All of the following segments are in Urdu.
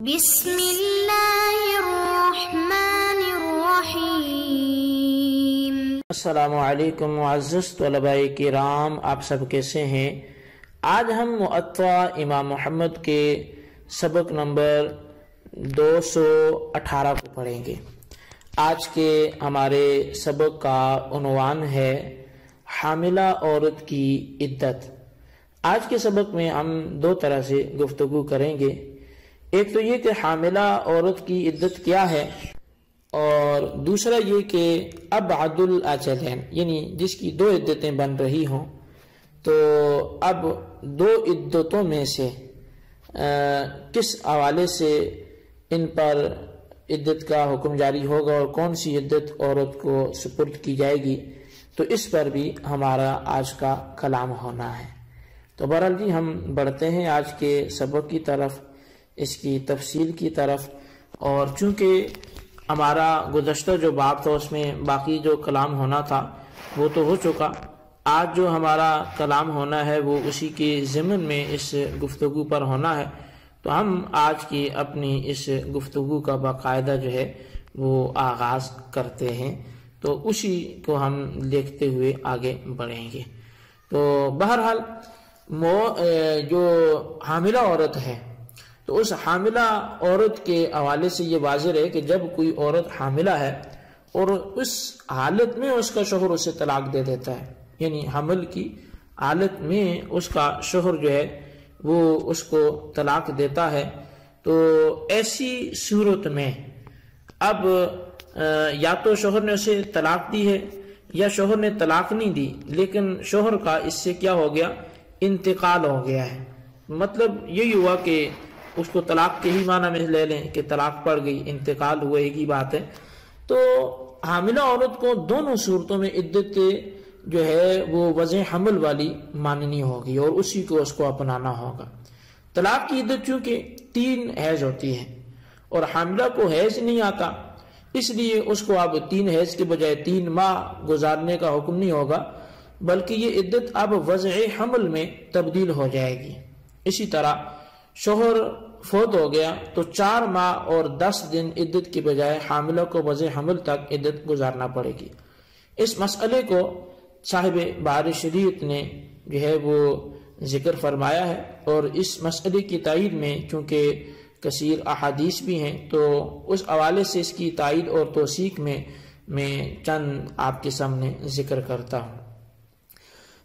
بسم اللہ الرحمن الرحیم۔ السلام علیکم معزز طلباء کرام، آپ سب کیسے ہیں؟ آج ہم موطا امام محمد کے سبق نمبر 218 کو پڑھیں گے۔ آج کے ہمارے سبق کا عنوان ہے حاملہ عورت کی عدت۔ آج کے سبق میں ہم دو طرح سے گفتگو کریں گے۔ ایک تو یہ کہ حاملہ عورت کی عدت کیا ہے، اور دوسرا یہ کہ ابعد الاجلین، یعنی جس کی دو عدتیں بن رہی ہوں، تو اب دو عدتوں میں سے کس حوالے سے ان پر عدت کا حکم جاری ہوگا اور کون سی عدت عورت کو سپرد کی جائے گی، تو اس پر بھی ہمارا آج کا کلام ہونا ہے۔ تو بہرحال جی ہم بڑھتے ہیں آج کے سبق کی طرف، اس کی تفصیل کی طرف۔ اور چونکہ ہمارا گزشتہ جو باب تھا اس میں باقی جو کلام ہونا تھا وہ تو ہو چکا، آج جو ہمارا کلام ہونا ہے وہ اسی کے ضمن میں اس گفتگو پر ہونا ہے۔ تو ہم آج کی اپنی اس گفتگو کا باقاعدہ جو ہے وہ آغاز کرتے ہیں، تو اسی کو ہم دیکھتے ہوئے آگے بڑھیں گے۔ تو بہرحال جو حاملہ عورت ہے، تو اس حاملہ عورت کے حوالے سے یہ واضح ہے کہ جب کوئی عورت حاملہ ہے اور اس حالت میں اس کا شوہر اسے طلاق دے دیتا ہے، یعنی حمل کی حالت میں اس کا شوہر جو ہے وہ اس کو طلاق دیتا ہے، تو ایسی صورت میں اب یا تو شوہر نے اسے طلاق دی ہے یا شوہر نے طلاق نہیں دی، لیکن شوہر کا اس سے کیا ہو گیا، انتقال ہو گیا ہے۔ مطلب یہی ہوا کہ اس کو طلاق کے ہی معنی میں لے لیں کہ طلاق پڑ گئی، انتقال ہوئے کی بات ہے۔ تو حاملہ عورت کو دونوں صورتوں میں عدت جو ہے وہ وضع حمل والی ماننی ہوگی اور اسی کو اس کو اپنانا ہوگا۔ طلاق کی عدت چونکہ 3 حیض ہوتی ہے اور حاملہ کو حیض نہیں آتا، اس لیے اس کو اب 3 حیض کے بجائے 3 ماہ گزارنے کا حکم نہیں ہوگا، بلکہ یہ عدت اب وضع حمل میں تبدیل ہو جائے گی۔ اسی طرح شوہر فوت ہو گیا تو 4 ماہ اور 10 دن عدت کے بجائے حاملہ کو وضع حمل تک عدت گزارنا پڑے گی۔ اس مسئلے کو صاحب بحر شریعت نے جو ہے وہ ذکر فرمایا ہے، اور اس مسئلے کی تائید میں چونکہ کثیر احادیث بھی ہیں، تو اس حوالے سے اس کی تائید اور توثیق میں چند آپ کے سامنے ذکر کرتا ہوں۔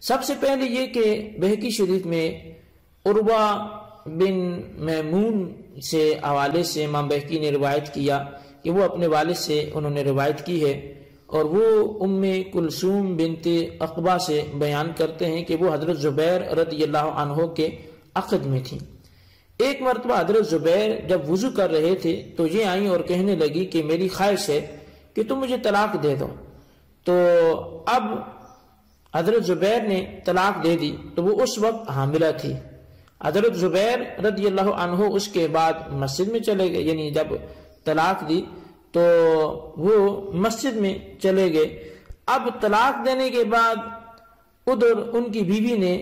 سب سے پہلے یہ کہ بہقی شریف میں عروہ بن میمون سے حوالے سے امام بہقی نے روایت کیا کہ وہ اپنے والد سے انہوں نے روایت کی ہے، اور وہ ام کلثوم بنت عقبہ سے بیان کرتے ہیں کہ وہ حضرت زبیر رضی اللہ عنہ کے عقد میں تھیں۔ ایک مرتبہ حضرت زبیر جب وضو کر رہے تھے تو یہ آئیں اور کہنے لگی کہ میری خواہش ہے کہ تم مجھے طلاق دے دو۔ تو اب حضرت زبیر نے طلاق دے دی تو وہ اس وقت حاملہ تھی۔ حضرت زبیر رضی اللہ عنہ اس کے بعد مسجد میں چلے گئے، یعنی جب طلاق دی تو وہ مسجد میں چلے گئے۔ اب طلاق دینے کے بعد ادھر ان کی بیوی نے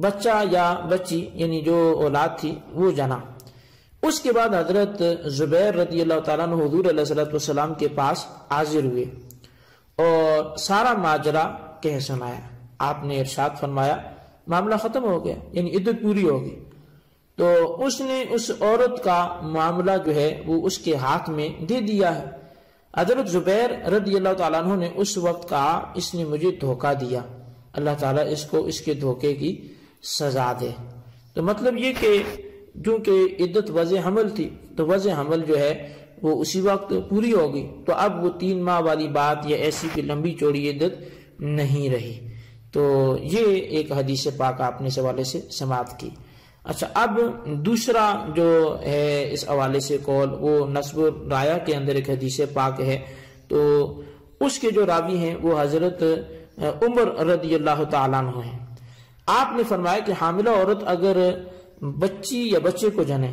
بچہ یا بچی یعنی جو اولاد تھی وہ جنا۔ اس کے بعد حضرت زبیر رضی اللہ تعالیٰ عنہ حضور علیہ السلام کے پاس حاضر ہوئے اور سارا ماجرا کہہ سنایا۔ آپ نے ارشاد فرمایا معاملہ ختم ہو گیا، یعنی عدت پوری ہوگی۔ تو اس نے اس عورت کا معاملہ جو ہے وہ اس کے ہاتھ میں دے دیا ہے۔ حضرت زبیر رضی اللہ تعالیٰ عنہ نے اس وقت کہا اس نے مجھے دھوکہ دیا، اللہ تعالیٰ اس کو اس کے دھوکے کی سزا دے۔ تو مطلب یہ کہ چونکہ عدت وضع حمل تھی تو وضع حمل جو ہے وہ اسی وقت پوری ہوگی، تو اب وہ 3 ماہ والی بات یا ایسی کہ لمبی چوڑی عدت نہیں رہی۔ تو یہ ایک حدیث پاک آپ نے اس حوالے سے سماعت کی۔ اچھا، اب دوسرا جو ہے اس حوالے سے قول وہ نصب الرایہ کے اندر ایک حدیث پاک ہے، تو اس کے جو راوی ہیں وہ حضرت عمر رضی اللہ تعالیٰ عنہ ہیں۔ آپ نے فرمایا کہ حاملہ عورت اگر بچی یا بچے کو جنے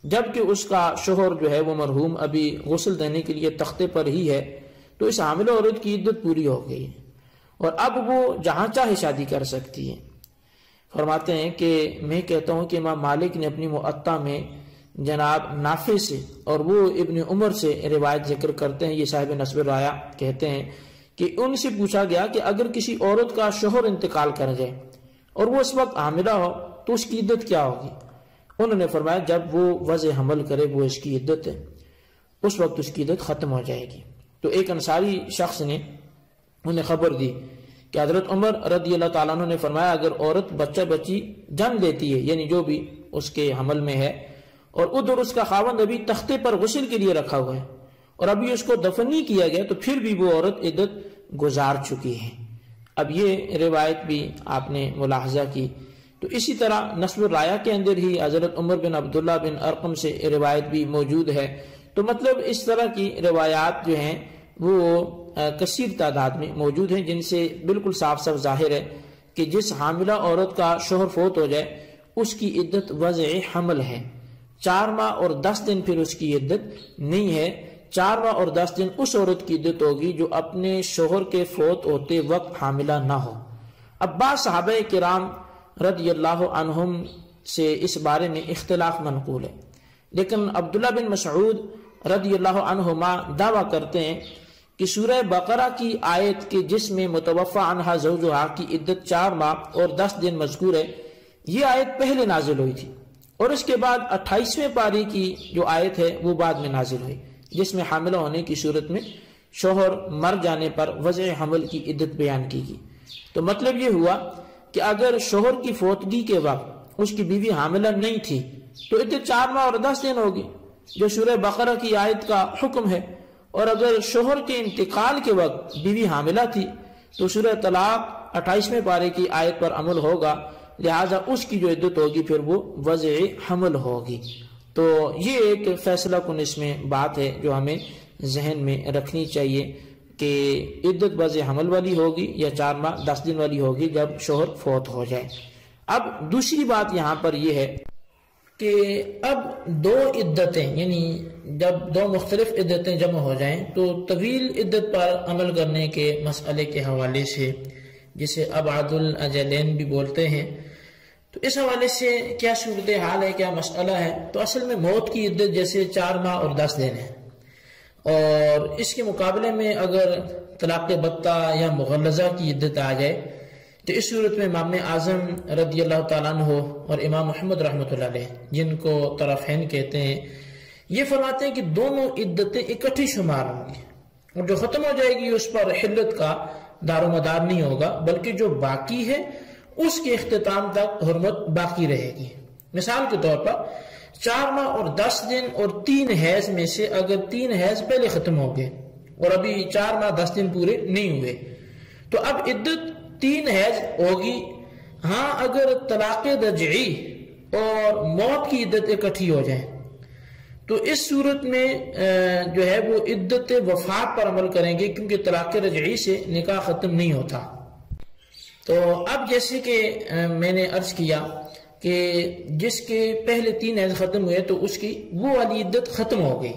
جبکہ اس کا شوہر جو ہے وہ مرحوم ابھی غسل دینے کے لیے تختے پر ہی ہے، تو اس حاملہ عورت کی عدت پوری ہو گئی ہے اور اب وہ جہاں چاہے شادی کر سکتی ہے۔ فرماتے ہیں کہ میں کہتا ہوں کہ امام مالک نے اپنی موطا میں جناب نافع سے اور وہ ابن عمر سے روایت ذکر کرتے ہیں، یہ صاحب نصب الرایا کہتے ہیں کہ ان سے پوچھا گیا کہ اگر کسی عورت کا شوہر انتقال کر جائے اور وہ اس وقت حاملہ ہو تو اس کی عدت کیا ہوگی؟ انہوں نے فرمایا جب وہ وضع حمل کرے وہ اس کی عدت ہے، اس وقت اس کی عدت ختم ہو جائے گی۔ تو ایک انصاری شخص نے انہیں خبر دی کہ حضرت عمر رضی اللہ تعالیٰ عنہ نے فرمایا اگر عورت بچہ بچی جن لیتی ہے، یعنی جو بھی اس کے حمل میں ہے، اور ادھر اس کا خاوند ابھی تختے پر غسل کے لیے رکھا ہوا ہے اور ابھی اس کو دفن نہیں کیا گیا، تو پھر بھی وہ عورت عدت گزار چکی ہے۔ اب یہ روایت بھی آپ نے ملاحظہ کی۔ تو اسی طرح نصب الرایا کے اندر ہی حضرت عمر بن عبداللہ بن ارقم سے روایت بھی موجود ہے۔ تو مطلب اس طرح کی روایات جو ہیں وہ کثیر تعداد میں موجود ہیں، جن سے بالکل صاف صاف ظاہر ہے کہ جس حاملہ عورت کا شوہر فوت ہو جائے اس کی عدت وضع حمل ہے، 4 ماہ اور 10 دن پھر اس کی عدت نہیں ہے۔ 4 ماہ اور 10 دن اس عورت کی عدت ہوگی جو اپنے شوہر کے فوت ہوتے وقت حاملہ نہ ہو۔ اب بعض صحابہ کرام رضی اللہ عنہم سے اس بارے میں اختلاف منقول ہے، لیکن عبداللہ بن مسعود رضی اللہ عنہما دعویٰ کرتے ہیں کہ سورہ بقرہ کی آیت کے جس میں متوفی عنہا زوجہا کی عدت 4 ماہ اور 10 دن مذکور ہے، یہ آیت پہلے نازل ہوئی تھی، اور اس کے بعد 28ویں پاری کی جو آیت ہے وہ بعد میں نازل ہوئی، جس میں حاملہ ہونے کی صورت میں شوہر مر جانے پر وضع حمل کی عدت بیان کی گئی۔ تو مطلب یہ ہوا کہ اگر شوہر کی فوتگی کے وقت اس کی بیوی حاملہ نہیں تھی تو عدت 4 ماہ اور 10 دن ہوگی جو سورہ بقرہ کی آیت کا حکم ہے، اور اگر شوہر کے انتقال کے وقت بیوی حاملہ تھی تو سورہ طلاق 28ویں پارے کی آیت پر عمل ہوگا، لہٰذا اس کی جو عدت ہوگی پھر وہ وضع حمل ہوگی۔ تو یہ ایک فیصلہ کن اس میں بات ہے جو ہمیں ذہن میں رکھنی چاہیے کہ عدت وضع حمل والی ہوگی یا 4 ماہ 10 دن والی ہوگی جب شوہر فوت ہو جائے۔ اب دوسری بات یہاں پر یہ ہے کہ اب 2 عدتیں، یعنی جب 2 مختلف عدتیں جمع ہو جائیں تو طویل عدت پر عمل کرنے کے مسئلے کے حوالے سے، جسے ابعد الاجلین بھی بولتے ہیں، تو اس حوالے سے کیا صورتحال ہے، کیا مسئلہ ہے؟ تو اصل میں موت کی عدت جیسے 4 ماہ اور 10 دن ہے، اور اس کے مقابلے میں اگر طلاق بتہ یا مغلظہ کی عدت آ جائے تو اس صورت میں امام اعظم رضی اللہ تعالیٰ عنہ اور امام محمد رحمۃ اللہ علیہ، جن کو طرفین کہتے ہیں، یہ فرماتے ہیں کہ دونوں عدتیں اکٹھی شمار ہوں گی، اور جو ختم ہو جائے گی اس پر حلت کا دار و مدار نہیں ہوگا، بلکہ جو باقی ہے اس کے اختتام تک حرمت باقی رہے گی۔ مثال کے طور پر 4 ماہ اور 10 دن اور 3 حیض میں سے اگر 3 حیض پہلے ختم ہو گئے اور ابھی 4 ماہ 10 دن پورے نہیں ہوئے تو اب عدت 3 حیض ہوگی۔ ہاں اگر طلاق رجعی اور موت کی عدت اکٹھی ہو جائیں تو اس صورت میں جو ہے وہ عدت وفات پر عمل کریں گے، کیونکہ طلاق رجعی سے نکاح ختم نہیں ہوتا۔ تو اب جیسے کہ میں نے عرض کیا کہ جس کے پہلے 3 حیض ختم ہوئے تو اس کی وہ والی عدت ختم ہو گئی،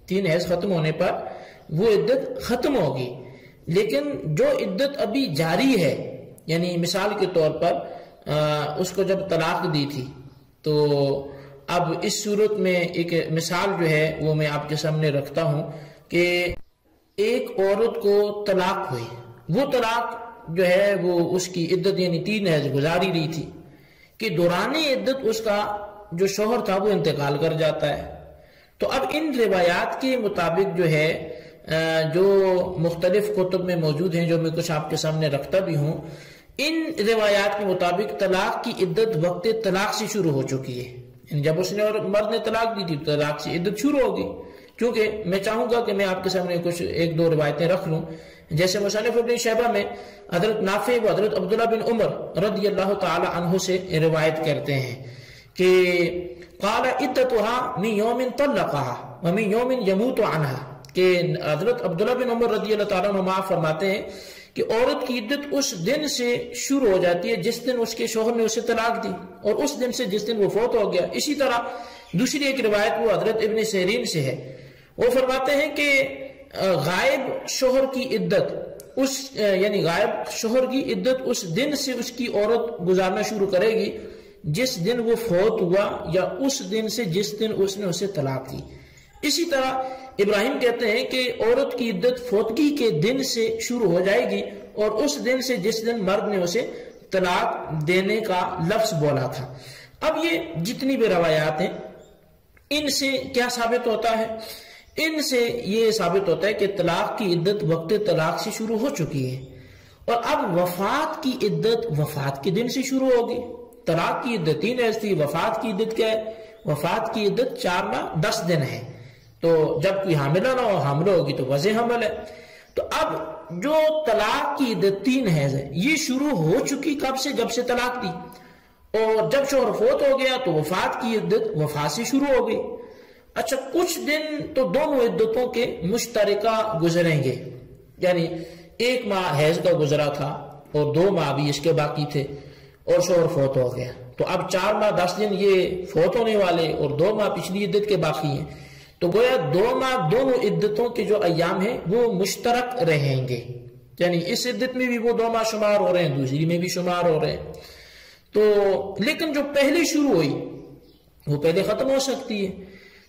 3 حیض ختم ہونے پر وہ عدت ختم ہوگی، لیکن جو عدت ابھی جاری ہے، یعنی مثال کے طور پر اس کو جب طلاق دی تھی تو اب اس صورت میں ایک مثال جو ہے وہ میں آپ کے سامنے رکھتا ہوں کہ ایک عورت کو طلاق ہوئی، وہ طلاق جو ہے وہ اس کی عدت یعنی 3 حیض گزاری رہی تھی کہ دوران عدت اس کا جو شوہر تھا وہ انتقال کر جاتا ہے۔ تو اب ان روایات کے مطابق جو ہے جو مختلف کتب میں موجود ہیں، جو میں کچھ آپ کے سامنے رکھتا بھی ہوں، ان روایات کے مطابق طلاق کی عدت وقت طلاق سے شروع ہو چکی ہے، یعنی جب اس نے اور مرد نے طلاق دی تھی طلاق سے عدت شروع ہوگی۔ کیونکہ میں چاہوں گا کہ میں آپ کے سامنے کچھ 1-2 روایتیں رکھ لوں، جیسے مصنف ابن شیبہ میں حضرت نافع و حضرت عبداللہ بن عمر رضی اللہ تعالی عنہ سے روایت کرتے ہیں کہ قال عدتها من یوم طلقها ومن یوم يموت عنها، کہ حضرت عبداللہ بن عمر رضی اللہ تعالیٰ عنہ فرماتے ہیں کہ عورت کی عدت اس دن سے شروع ہو جاتی ہے جس دن اس کے شوہر نے اسے طلاق دی، اور اس دن سے جس دن وہ فوت ہو گیا۔ اسی طرح دوسری ایک روایت وہ حضرت ابن سیرین سے ہے، وہ فرماتے ہیں کہ غائب شوہر کی عدت یعنی غائب شوہر کی عدت اس دن سے اس کی عورت گزارنا شروع کرے گی جس دن وہ فوت ہوا یا اس دن سے جس دن اس نے اسے طلاق دی۔ اسی طرح ابراہیم کہتے ہیں کہ عورت کی عدت فوتگی کے دن سے شروع ہو جائے گی اور اس دن سے جس دن مرد نے اسے طلاق دینے کا لفظ بولا تھا۔ اب یہ جتنی بھی روایات ہیں ان سے کیا ثابت ہوتا ہے؟ ان سے یہ ثابت ہوتا ہے کہ طلاق کی عدت وقت طلاق سے شروع ہو چکی ہے، اور اب وفات کی عدت وفات کے دن سے شروع ہوگی۔ طلاق کی عدت 3 حیض تھی، وفات کی عدت کیا ہے؟ وفات کی عدت 4 ماہ 10 دن ہے۔ تو جب کوئی حاملہ نہ ہو، حاملہ ہوگی تو وضع حمل ہے۔ تو اب جو طلاق کی عدت 3 حیض ہے یہ شروع ہو چکی کب سے؟ جب سے طلاق دی، اور جب شوہر فوت ہو گیا تو وفات کی عدت وفات سے شروع ہو گئی۔ اچھا، کچھ دن تو دونوں عدتوں کے مشترکہ گزریں گے، یعنی 1 ماہ حیض کا گزرا تھا اور 2 ماہ بھی اس کے باقی تھے اور شوہر فوت ہو گیا، تو اب 4 ماہ 10 دن یہ فوت ہونے والے اور 2 ماہ پچھلی عدت کے باقی ہیں، تو گویا 2 ماہ دونوں عدتوں کے جو ایام ہیں وہ مشترک رہیں گے، یعنی اس عدت میں بھی وہ 2 ماہ شمار ہو رہے ہیں، دوسری میں بھی شمار ہو رہے ہیں۔ تو لیکن جو پہلے شروع ہوئی وہ پہلے ختم ہو سکتی ہے،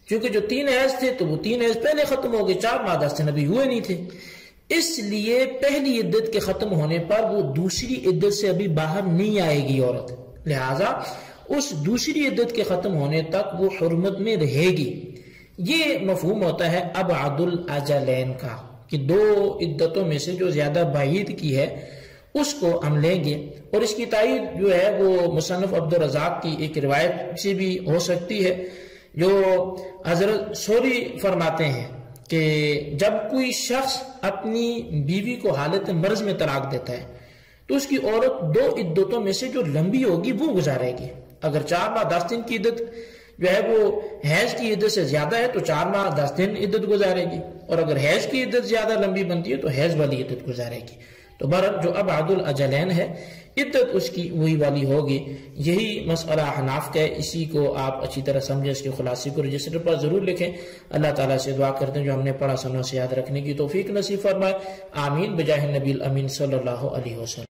کیونکہ جو 3 حیض تھے تو وہ 3 حیض پہلے ختم ہو گئے، 4 ماہ 10 دن ابھی ہوئے نہیں تھے، اس لیے پہلی عدت کے ختم ہونے پر وہ دوسری عدت سے ابھی باہر نہیں آئے گی عورت، لہٰذا اس دوسری عدت کے ختم ہونے تک وہ حرمت میں رہے گی۔ یہ مفہوم ہوتا ہے ابعد الاجلین کا، کہ 2 عدتوں میں سے جو زیادہ بعید کی ہے اس کو ہم لیں گے، اور اس کی تائید جو ہے وہ مصنف عبدالرزاق کی ایک روایت سے بھی ہو سکتی ہے، جو حضرت سوری فرماتے ہیں کہ جب کوئی شخص اپنی بیوی کو حالت مرض میں طلاق دیتا ہے تو اس کی عورت 2 عدتوں میں سے جو لمبی ہوگی وہ گزارے گی۔ اگر 4 ماہ 10 دن کی عدت جو ہے وہ حیض کی عدت سے زیادہ ہے تو 4 ماہ 10 دن عدت گزارے گی، اور اگر حیض کی عدت زیادہ لمبی بنتی ہے تو حیض والی عدت گزارے گی۔ تو بہرحال جو ابعد الاجلین ہے عدت اس کی وہی والی ہوگی۔ یہی مسئلہ حناف کا ہے، اسی کو آپ اچھی طرح سمجھیں، اس کے خلاصے کو رجسٹر پر ضرور لکھیں۔ اللہ تعالیٰ سے دعا کرتے ہیں جو ہم نے پڑھا سنا سے یاد رکھنے کی توفیق نصیب فرمائے، آمین بجاہ نبی الامین صلی اللہ علیہ وسلم۔